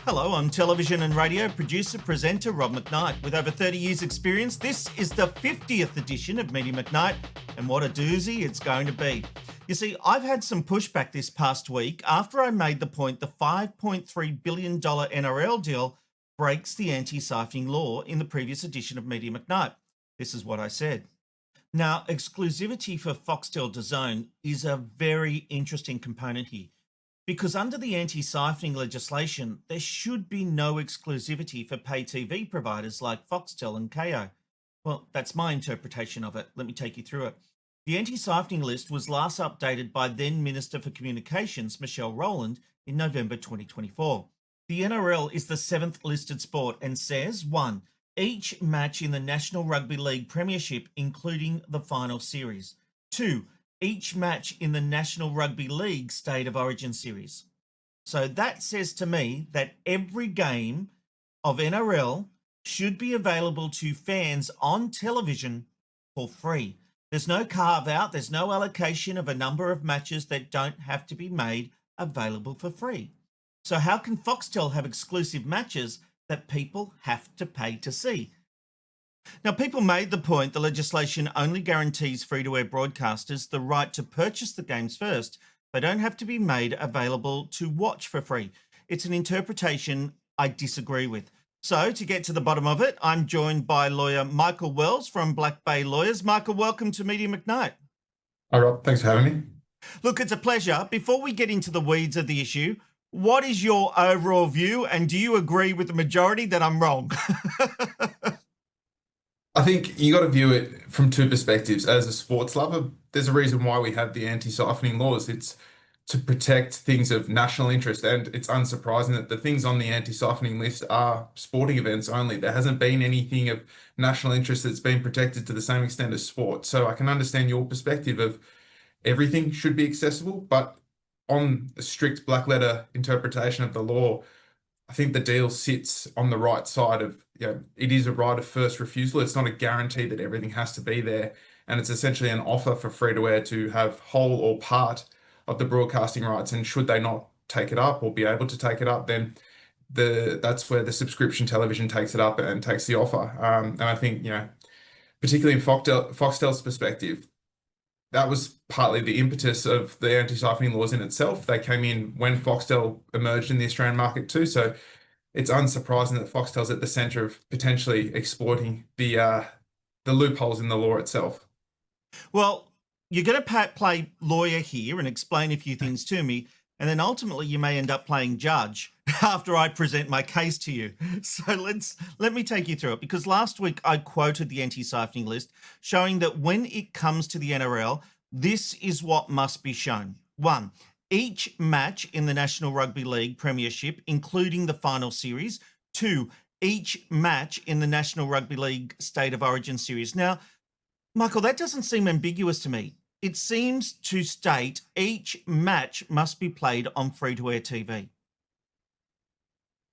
Hello, I'm television and radio producer, presenter Rob McKnight. With over 30 years' experience, this is the 50th edition of Media McKnight, and what a doozy it's going to be. You see, I've had some pushback this past week after I made the point the $5.3 billion NRL deal breaks the anti-siphoning law in the previous edition of Media McKnight. This is what I said. Now, exclusivity for Foxtel DAZN is a very interesting component here, because under the anti-siphoning legislation, there should be no exclusivity for pay TV providers like Foxtel and Kayo. Well, that's my interpretation of it. Let me take you through it. The anti-siphoning list was last updated by then Minister for Communications, Michelle Rowland, in November 2024. The NRL is the 7th listed sport and says, 1. Each match in the National Rugby League Premiership, including the final series. 2. Each match in the National Rugby League State of Origin series. So that says to me that every game of NRL should be available to fans on television for free. There's no carve out, there's no allocation of a number of matches that don't have to be made available for free. So how can Foxtel have exclusive matches that people have to pay to see? Now, people made the point the legislation only guarantees free-to-air broadcasters the right to purchase the games first. They don't have to be made available to watch for free. It's an interpretation I disagree with. So, to get to the bottom of it, I'm joined by lawyer Michael Wells from Blackbay Lawyers. Michael, welcome to Media McKnight. Hi, Rob. Thanks for having me. Look, it's a pleasure. Before we get into the weeds of the issue, what is your overall view, and do you agree with the majority that I'm wrong? I think you got to view it from two perspectives. As a sports lover, there's a reason why we have the anti-siphoning laws. It's to protect things of national interest, and it's unsurprising that the things on the anti-siphoning list are sporting events only. There hasn't been anything of national interest that's been protected to the same extent as sport. So I can understand your perspective of everything should be accessible, but on a strict black letter interpretation of the law, I think the deal sits on the right side of, it is a right of first refusal. It's not a guarantee that everything has to be there. And it's essentially an offer for free-to-air to have whole or part of the broadcasting rights. And should they not take it up or be able to take it up, then that's where the subscription television takes it up and takes the offer. And I think, particularly in Foxtel's perspective, that was partly the impetus of the anti-siphoning laws in itself. They came in when Foxtel emerged in the Australian market too. So it's unsurprising that Foxtel's at the centre of potentially exploiting the loopholes in the law itself. Well, you're going to play lawyer here and explain a few things to me, and then ultimately you may end up playing judge after I present my case to you. So let me take you through it, because last week I quoted the anti-siphoning list showing that when it comes to the NRL, this is what must be shown. 1. Each match in the National Rugby League Premiership, including the final series. 2. Each match in the National Rugby League State of Origin series. Now, Michael, that doesn't seem ambiguous to me. It seems to state each match must be played on free-to-air TV.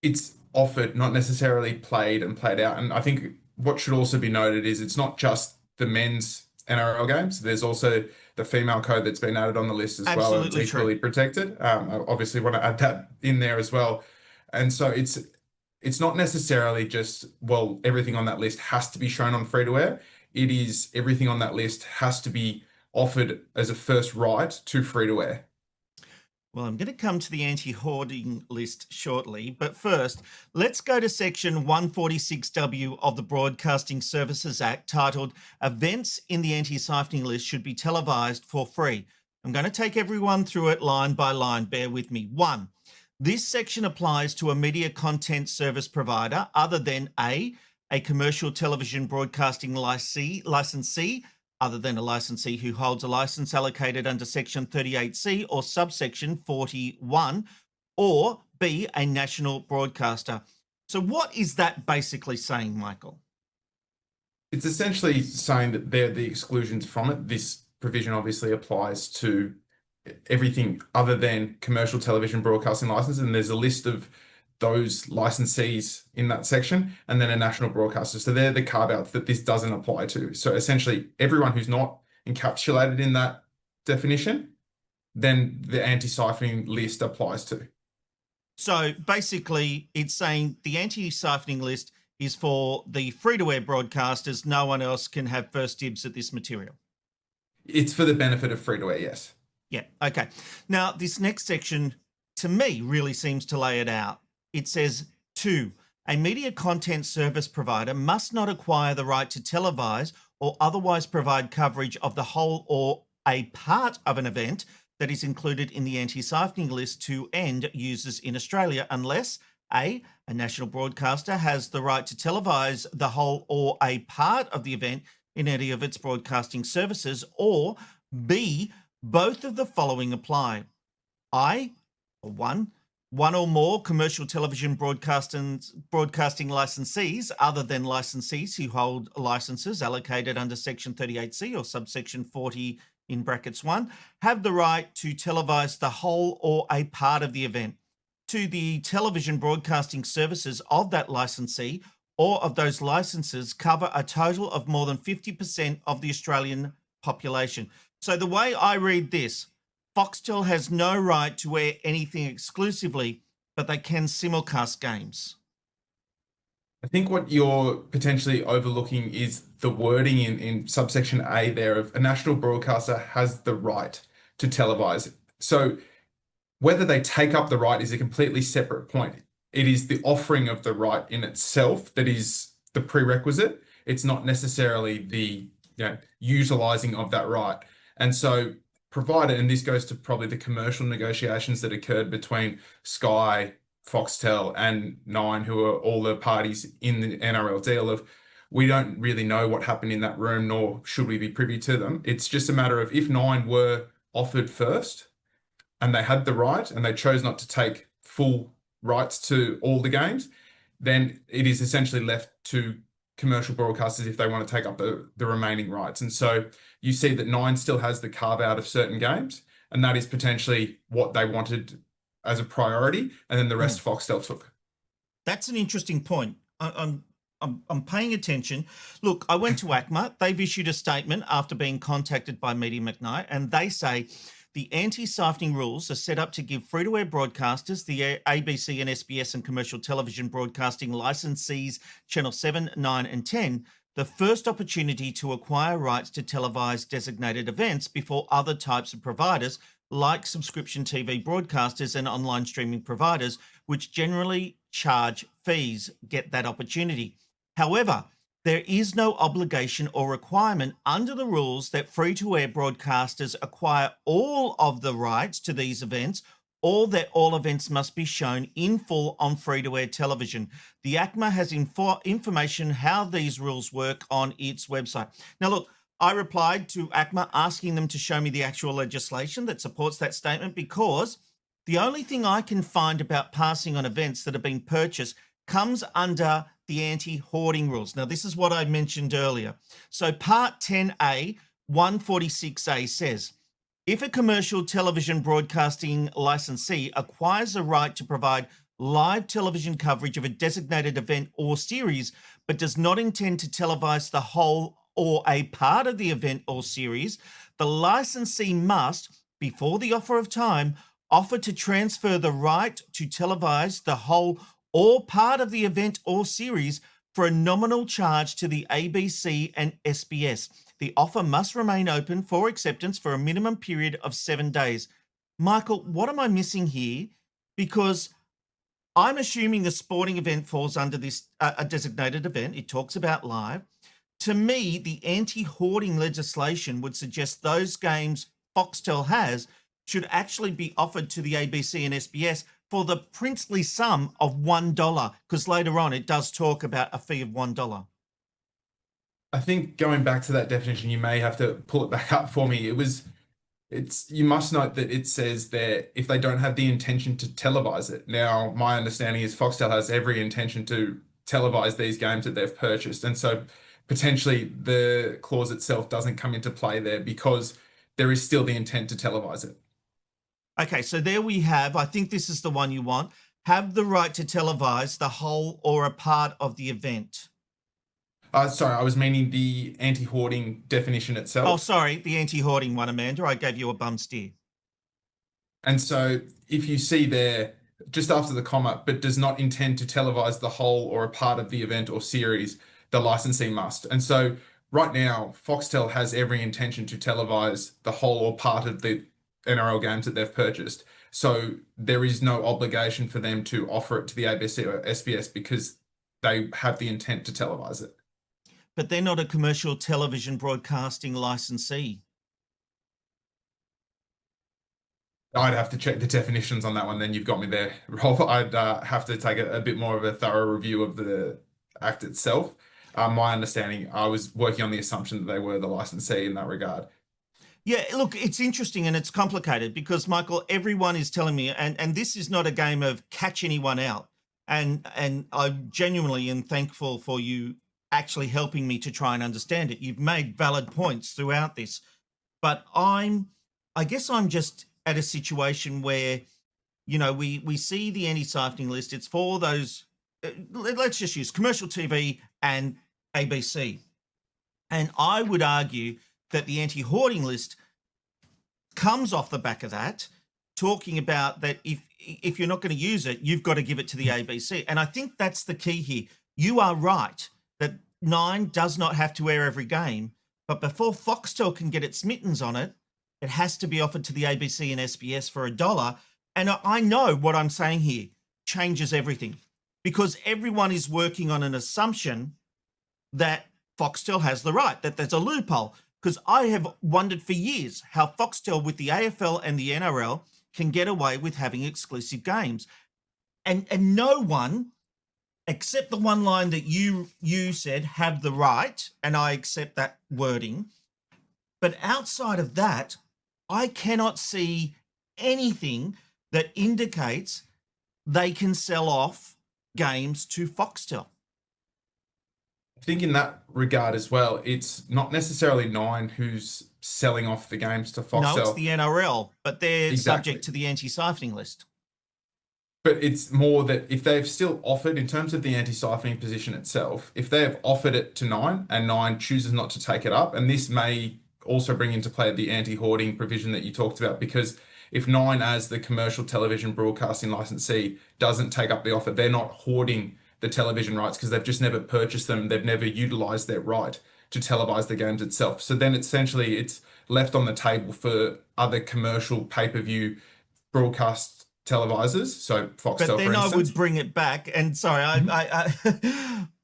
It's offered, not necessarily played and played out. And I think what should also be noted is it's not just the men's NRL games. There's also the female code that's been added on the list as well. And it's equally protected. I obviously want to add that in there as well. And so it's not necessarily just, well, everything on that list has to be shown on free-to-air. It is everything on that list has to be offered as a first right to free-to-air. Well, I'm going to come to the anti-hoarding list shortly, but first, let's go to Section 146W of the Broadcasting Services Act, titled Events in the Anti-Siphoning List Should Be Televised for Free. I'm going to take everyone through it line by line. Bear with me. 1. This section applies to a media content service provider other than A commercial television broadcasting licensee, other than a licensee who holds a license allocated under Section 38C or subsection 41, or B, a national broadcaster. So what is that basically saying, Michael? It's essentially saying that they're the exclusions from it. This provision obviously applies to everything other than commercial television broadcasting license, and there's a list of those licensees in that section, and then a national broadcaster. So they're the carve-outs that this doesn't apply to. So essentially, everyone who's not encapsulated in that definition, then the anti-siphoning list applies to. So basically, it's saying the anti-siphoning list is for the free-to-air broadcasters. No one else can have first dibs at this material. It's for the benefit of free to air, yes. Yeah, okay. Now, this next section, to me, really seems to lay it out. It says, 2, a media content service provider must not acquire the right to televise or otherwise provide coverage of the whole or a part of an event that is included in the anti-siphoning list to end users in Australia unless A national broadcaster has the right to televise the whole or a part of the event in any of its broadcasting services, or B, both of the following apply. One or more commercial television broadcasting licensees other than licensees who hold licenses allocated under Section 38C or subsection 40 in brackets 1 have the right to televise the whole or a part of the event to the television broadcasting services of that licensee or of those licenses cover a total of more than 50% of the Australian population. So the way I read this, Foxtel has no right to air anything exclusively, but they can simulcast games. I think what you're potentially overlooking is the wording in subsection A there of a national broadcaster has the right to televise. So whether they take up the right is a completely separate point. It is the offering of the right in itself that is the prerequisite. It's not necessarily the utilizing of that right. And so provided, and this goes to probably the commercial negotiations that occurred between Sky, Foxtel, and Nine, who are all the parties in the NRL deal of we don't really know what happened in that room, nor should we be privy to them. It's just a matter of if Nine were offered first and they had the right and they chose not to take full rights to all the games, then it is essentially left to commercial broadcasters if they want to take up the remaining rights. And so you see that Nine still has the carve out of certain games, and that is potentially what they wanted as a priority, and then the rest Foxtel took. That's an interesting point. I'm paying attention. Look, I went to ACMA. They've issued a statement after being contacted by Media McKnight, and they say the anti-siphoning rules are set up to give free-to-air broadcasters, the ABC and SBS and commercial television broadcasting licensees, Channel 7, 9 and 10, the first opportunity to acquire rights to televise designated events before other types of providers like subscription TV broadcasters and online streaming providers, which generally charge fees, get that opportunity. However, there is no obligation or requirement under the rules that free-to-air broadcasters acquire all of the rights to these events or that all events must be shown in full on free-to-air television. The ACMA has information how these rules work on its website. Now, look, I replied to ACMA asking them to show me the actual legislation that supports that statement because the only thing I can find about passing on events that have been purchased comes under the anti-hoarding rules. Now, this is what I mentioned earlier. So Part 10A, 146A says, if a commercial television broadcasting licensee acquires a right to provide live television coverage of a designated event or series, but does not intend to televise the whole or a part of the event or series, the licensee must, before the offer of time, offer to transfer the right to televise the whole or part of the event or series for a nominal charge to the ABC and SBS. The offer must remain open for acceptance for a minimum period of 7 days. Michael, what am I missing here? Because I'm assuming the sporting event falls under this a designated event. It talks about live. To me, the anti-hoarding legislation would suggest those games Foxtel has should actually be offered to the ABC and SBS for the princely sum of $1, because later on it does talk about a fee of $1. I think going back to that definition, you may have to pull it back up for me. You must note that it says there if they don't have the intention to televise it. Now, my understanding is Foxtel has every intention to televise these games that they've purchased. And so potentially the clause itself doesn't come into play there because there is still the intent to televise it. Okay, so there we have, I think this is the one you want, have the right to televise the whole or a part of the event. Sorry, I was meaning the anti-hoarding definition itself. Oh, sorry, the anti-hoarding one, Amanda. I gave you a bum steer. And so if you see there, just after the comma, but does not intend to televise the whole or a part of the event or series, the licensee must. And so right now, Foxtel has every intention to televise the whole or part of the NRL games that they've purchased. So there is no obligation for them to offer it to the ABC or SBS because they have the intent to televise it. But they're not a commercial television broadcasting licensee. I'd have to check the definitions on that one. Then you've got me there, Rob. I'd have to take a bit more of a thorough review of the act itself. My understanding, I was working on the assumption that they were the licensee in that regard. Yeah, look, it's interesting and it's complicated because, Michael, everyone is telling me, and this is not a game of catch anyone out. And I genuinely am thankful for you actually helping me to try and understand it. You've made valid points throughout this, but I guess I'm just at a situation where, we see the anti-siphoning list. It's for those, let's just use commercial TV and ABC. And I would argue that the anti-hoarding list comes off the back of that, talking about that if you're not going to use it, you've got to give it to the ABC. And I think that's the key here. You are right that Nine does not have to air every game, but before Foxtel can get its mittens on it, it has to be offered to the ABC and SBS for $1. And I know what I'm saying here changes everything because everyone is working on an assumption that Foxtel has the right, that there's a loophole. Because I have wondered for years how Foxtel with the AFL and the NRL can get away with having exclusive games. And no one, except the one line that you said, have the right, and I accept that wording. But outside of that, I cannot see anything that indicates they can sell off games to Foxtel. I think in that regard as well, it's not necessarily Nine who's selling off the games to Foxtel. No, it's the NRL, but they're Exactly. subject to the anti-siphoning list. But it's more that if they've still offered, in terms of the anti-siphoning position itself, if they have offered it to Nine and Nine chooses not to take it up, and this may also bring into play the anti-hoarding provision that you talked about, because if Nine, as the commercial television broadcasting licensee, doesn't take up the offer, they're not hoarding the television rights because they've just never purchased them. They've never utilized their right to televise the games itself. So then essentially it's left on the table for other commercial pay-per-view broadcast televisers. So Foxtel, But then for I instance. would bring it back, and sorry,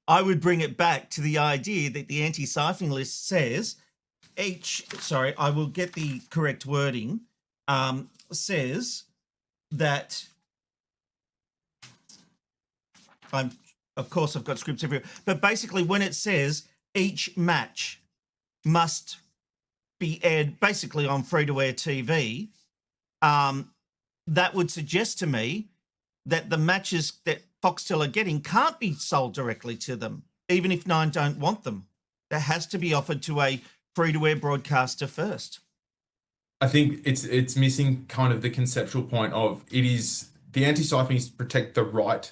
I would bring it back to the idea that the anti-siphoning list says I will get the correct wording, says that of course I've got scripts everywhere, but basically when it says each match must be aired basically on free-to-air TV, that would suggest to me that the matches that Foxtel are getting can't be sold directly to them, even if Nine don't want them. That has to be offered to a free-to-air broadcaster first. I think it's missing kind of the conceptual point of it is the anti-siphoning is to protect the right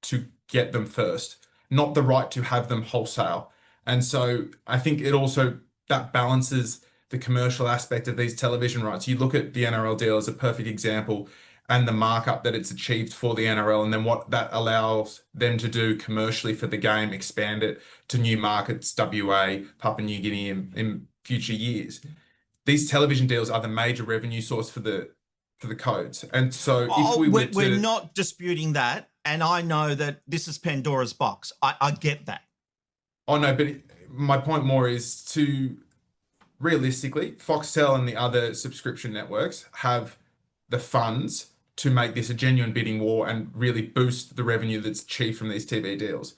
to get them first, not the right to have them wholesale. And so I think it also that balances the commercial aspect of these television rights. You look at the NRL deal as a perfect example and the markup that it's achieved for the NRL and then what that allows them to do commercially for the game, expand it to new markets, WA, Papua New Guinea in future years. These television deals are the major revenue source for the codes. And so if we were to... We're not disputing that. And I know that this is Pandora's box. I get that. Oh, no, but my point more is to realistically, Foxtel and the other subscription networks have the funds to make this a genuine bidding war and really boost the revenue that's achieved from these TV deals.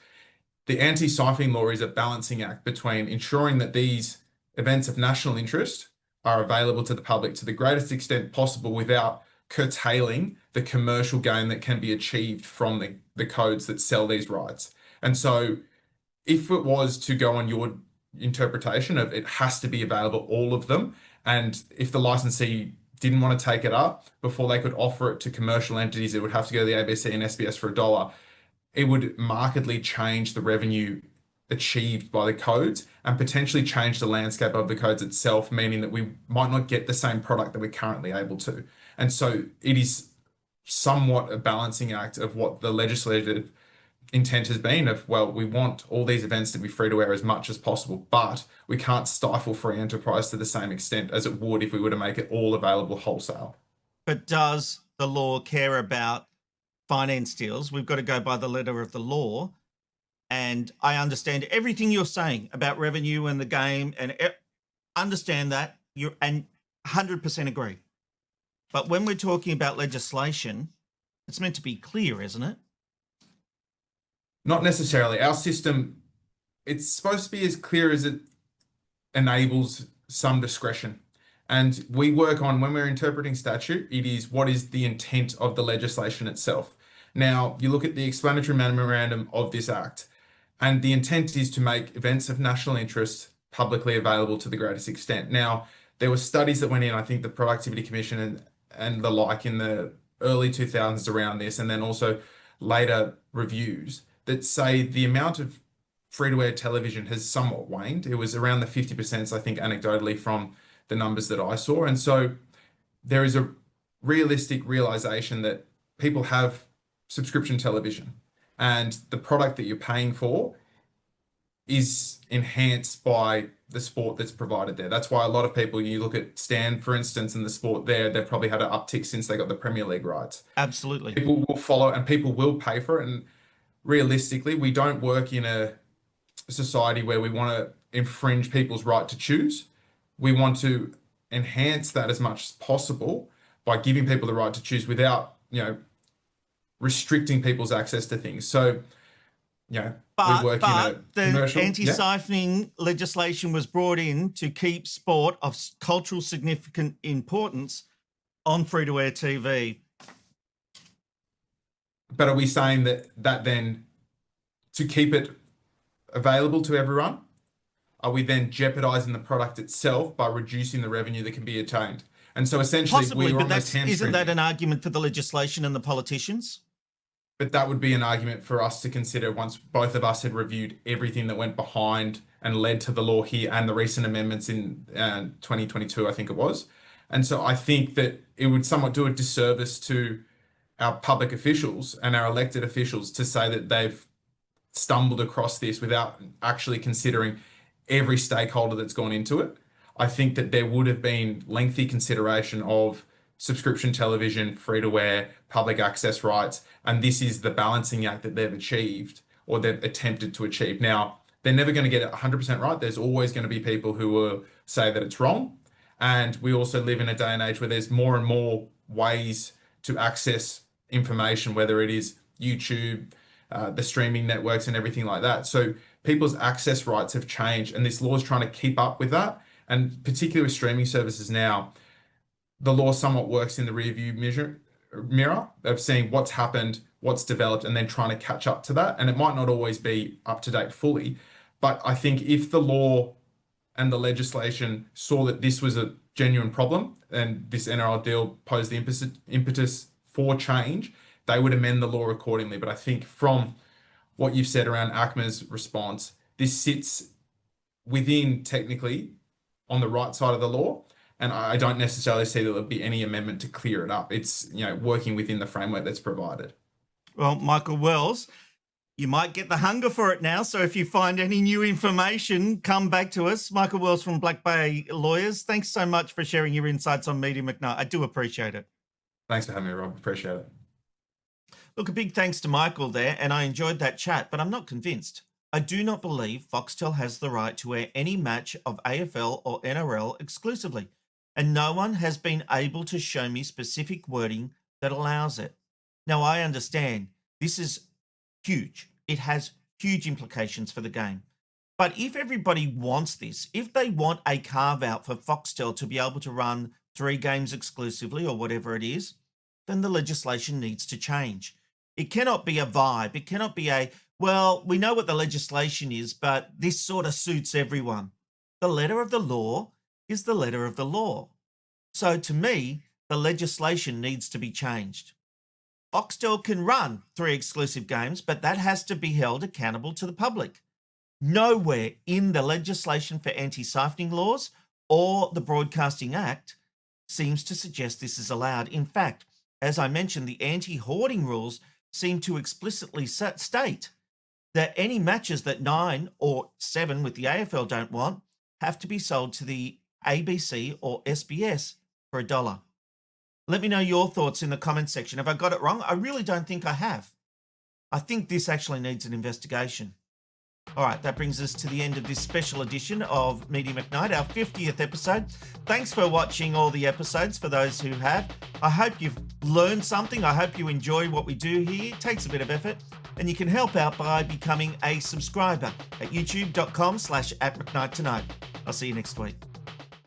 The anti-siphoning law is a balancing act between ensuring that these events of national interest are available to the public to the greatest extent possible without curtailing the commercial gain that can be achieved from the codes that sell these rights. And so if it was to go on your interpretation of it has to be available, all of them, and if the licensee didn't want to take it up before they could offer it to commercial entities, it would have to go to the ABC and SBS for $1. It would markedly change the revenue achieved by the codes and potentially change the landscape of the codes itself, meaning that we might not get the same product that we're currently able to. And so it is somewhat a balancing act of what the legislative intent has been of, well, we want all these events to be free to air as much as possible, but we can't stifle free enterprise to the same extent as it would if we were to make it all available wholesale. But does the law care about finance deals? We've got to go by the letter of the law. And I understand everything you're saying about revenue and the game, and understand that and 100% agree. But when we're talking about legislation, it's meant to be clear, isn't it? Not necessarily. Our system, it's supposed to be as clear as it enables some discretion. And we work on, when we're interpreting statute, it is what is the intent of the legislation itself. Now, you look at the explanatory memorandum of this act, and the intent is to make events of national interest publicly available to the greatest extent. Now, there were studies that went in, I think the Productivity Commission and the like in the early 2000s around this, and then also later reviews that say the amount of free-to-air television has somewhat waned. It was around the 50%, I think, anecdotally from the numbers that I saw. And so there is a realistic realization that people have subscription television, and the product that you're paying for is enhanced by the sport that's provided there. That's why a lot of people, you look at Stan, for instance, and the sport there, they've probably had an uptick since they got the Premier League rights. Absolutely. People will follow and people will pay for it. And realistically, we don't work in a society where we want to infringe people's right to choose. We want to enhance that as much as possible by giving people the right to choose without, restricting people's access to things. So, we work in a commercial. The anti-siphoning legislation was brought in to keep sport of cultural significant importance on free-to-air TV. But are we saying that then, to keep it available to everyone, are we then jeopardizing the product itself by reducing the revenue that can be attained? And so essentially, possibly, but isn't that an argument for the legislation and the politicians? But that would be an argument for us to consider once both of us had reviewed everything that went behind and led to the law here and the recent amendments in 2022, I think it was. And so I think that it would somewhat do a disservice to our public officials and our elected officials to say that they've stumbled across this without actually considering every stakeholder that's gone into it. I think that there would have been lengthy consideration of subscription television, free-to-air, public access rights, and this is the balancing act that they've achieved or they've attempted to achieve. Now, they're never going to get it 100% right. There's always going to be people who will say that it's wrong. And we also live in a day and age where there's more and more ways to access information, whether it is YouTube, the streaming networks and everything like that. So people's access rights have changed, and this law is trying to keep up with that. And particularly with streaming services now, the law somewhat works in the rearview mirror of seeing what's happened, what's developed, and then trying to catch up to that. And it might not always be up to date fully, but I think if the law and the legislation saw that this was a genuine problem and this NRL deal posed the impetus for change, they would amend the law accordingly. But I think from what you've said around ACMA's response, this sits within technically on the right side of the law. And I don't necessarily see that there'll be any amendment to clear it up. It's, working within the framework that's provided. Well, Michael Wells, you might get the hunger for it now. So if you find any new information, come back to us. Michael Wells from Blackbay Lawyers. Thanks so much for sharing your insights on Media McKnight. I do appreciate it. Thanks for having me, Rob. Appreciate it. Look, a big thanks to Michael there, and I enjoyed that chat, but I'm not convinced. I do not believe Foxtel has the right to air any match of AFL or NRL exclusively, and no one has been able to show me specific wording that allows it. Now, I understand this is huge. It has huge implications for the game. But if everybody wants this, if they want a carve-out for Foxtel to be able to run 3 games exclusively or whatever it is, then the legislation needs to change. It cannot be a vibe. It cannot be well, we know what the legislation is, but this sort of suits everyone. The letter of the law is the letter of the law. So to me, the legislation needs to be changed. Foxtel can run 3 exclusive games, but that has to be held accountable to the public. Nowhere in the legislation for anti-siphoning laws or the Broadcasting Act seems to suggest this is allowed. In fact, As I mentioned, the anti-hoarding rules seem to explicitly state that any matches that 9 or 7 with the AFL don't want have to be sold to the ABC or SBS for $1. Let me know your thoughts in the comment section. Have I got it wrong? I really don't think I have. I think this actually needs an investigation. All right, that brings us to the end of this special edition of Media McKnight, our 50th episode. Thanks for watching all the episodes, for those who have. I hope you've learned something. I hope you enjoy what we do here. It takes a bit of effort, and you can help out by becoming a subscriber at youtube.com/@McKnightTonight. I'll see you next week.